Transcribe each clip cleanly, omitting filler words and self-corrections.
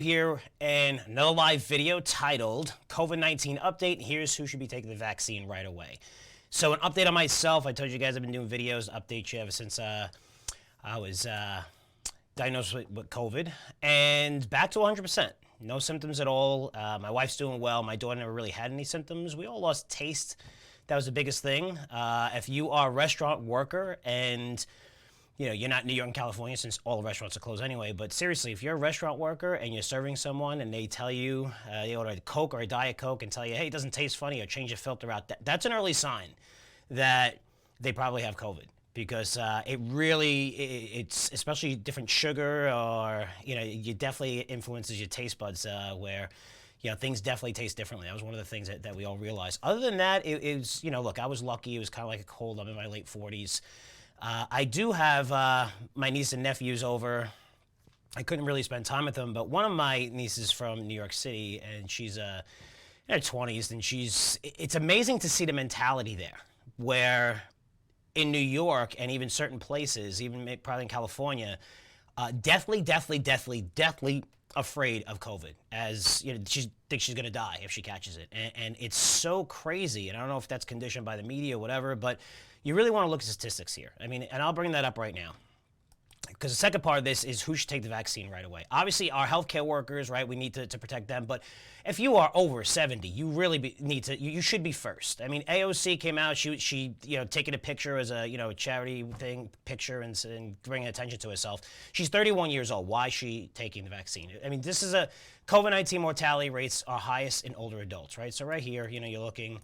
Here and another live video titled COVID-19 update. Here's who should be taking the vaccine right away. So an update on myself. I told you guys I've been doing videos, update you ever since I was diagnosed with COVID, and back to 100%. No symptoms at all. My wife's doing well. My daughter never really had any symptoms. We all lost taste. That was the biggest thing. If you are a restaurant worker and you're not in New York and California since all the restaurants are closed anyway, but seriously, if you're a restaurant worker and you're serving someone and they tell you, they order a Coke or a Diet Coke and tell you, hey, it doesn't taste funny, or change the filter out, that's an early sign that they probably have COVID, because it's especially different sugar, or, it definitely influences your taste buds where, things definitely taste differently. That was one of the things that we all realized. Other than that, it was, look, I was lucky. It was kind of like a cold. I'm in my late 40s. I do have my niece and nephews over. I couldn't really spend time with them, but one of my nieces from New York City, and she's in her 20s, and it's amazing to see the mentality there, where in New York and even certain places, even probably in California, deathly afraid of COVID, as she thinks she's going to die if she catches it. And it's so crazy, and I don't know if that's conditioned by the media or whatever, but you really want to look at statistics here. I mean, and I'll bring that up right now, because the second part of this is who should take the vaccine right away. Obviously, our healthcare workers, right? We need to protect them. But if you are over 70, you really need to. You should be first. I mean, AOC came out. She taking a picture as a a charity thing picture and bringing attention to herself. She's 31 years old. Why is she taking the vaccine? I mean, this is a COVID-19 mortality rates are highest in older adults, right? So right here, you're looking.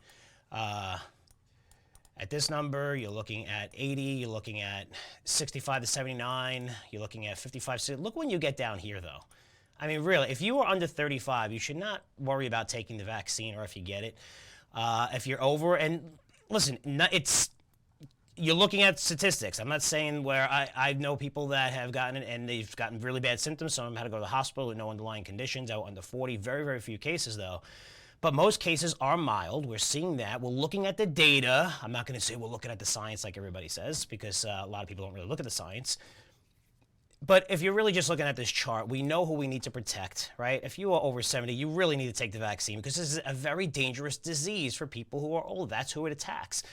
At this number, you're looking at 80, you're looking at 65 to 79, you're looking at 55. So look when you get down here, though. I mean, really, if you are under 35, you should not worry about taking the vaccine, or if you get it. If you're over, and listen, you're looking at statistics. I'm not saying where I know people that have gotten it and they've gotten really bad symptoms. Some of them had to go to the hospital with no underlying conditions, out under 40. Very, very few cases, though. But most cases are mild. We're seeing that. We're looking at the data. I'm not going to say we're looking at the science like everybody says, because a lot of people don't really look at the science. But if you're really just looking at this chart, we know who we need to protect, right? If you are over 70, you really need to take the vaccine, because this is a very dangerous disease for people who are old. That's who it attacks,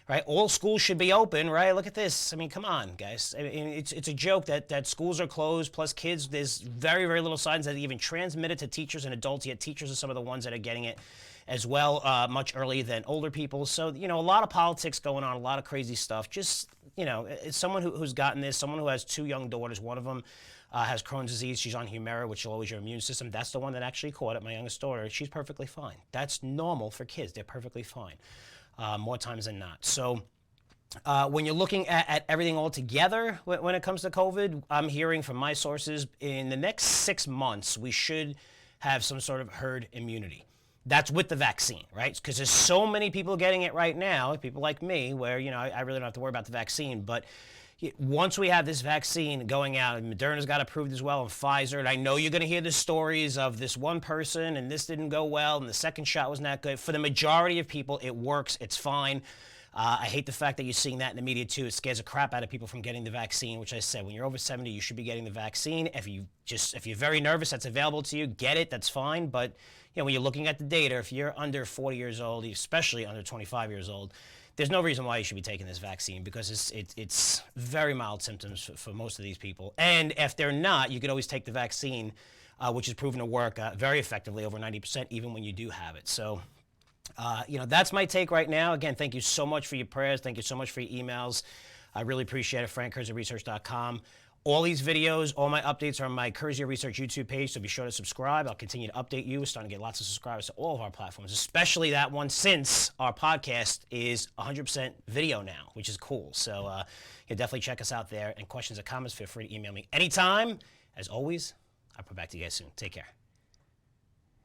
right? All schools should be open, right? Look at this. I mean, come on, guys. I mean, it's a joke that schools are closed, plus kids, there's very, very little signs that they even transmit it to teachers and adults, yet teachers are some of the ones that are getting it as well, much earlier than older people. So, a lot of politics going on, a lot of crazy stuff. Just, it's someone who's gotten this, someone who has two young daughters. One of them has Crohn's disease. She's on Humira, which lowers your immune system. That's the one that actually caught it, my youngest daughter. She's perfectly fine. That's normal for kids. They're perfectly fine. More times than not. So when you're looking at everything all together when it comes to COVID, I'm hearing from my sources, in the next 6 months, we should have some sort of herd immunity. That's with the vaccine, right? Because there's so many people getting it right now, people like me, where, I really don't have to worry about the vaccine. But once we have this vaccine going out, and Moderna's got approved as well, and Pfizer, and I know you're going to hear the stories of this one person, and this didn't go well, and the second shot was not good. For the majority of people, it works. It's fine. I hate the fact that you're seeing that in the media, too. It scares the crap out of people from getting the vaccine, which I said, when you're over 70, you should be getting the vaccine. If you're very nervous, that's available to you, get it, that's fine. But, when you're looking at the data, if you're under 40 years old, especially under 25 years old, there's no reason why you should be taking this vaccine, because it's very mild symptoms for most of these people. And if they're not, you could always take the vaccine, which is proven to work very effectively, over 90%, even when you do have it. So, that's my take right now. Again, thank you so much for your prayers. Thank you so much for your emails. I really appreciate it. FrankCurzioResearch.com. All these videos, all my updates are on my Curzio Research YouTube page, so be sure to subscribe. I'll continue to update you. We're starting to get lots of subscribers to all of our platforms, especially that one, since our podcast is 100% video now, which is cool. So definitely check us out there. And questions or comments, feel free to email me anytime. As always, I'll be back to you guys soon. Take care.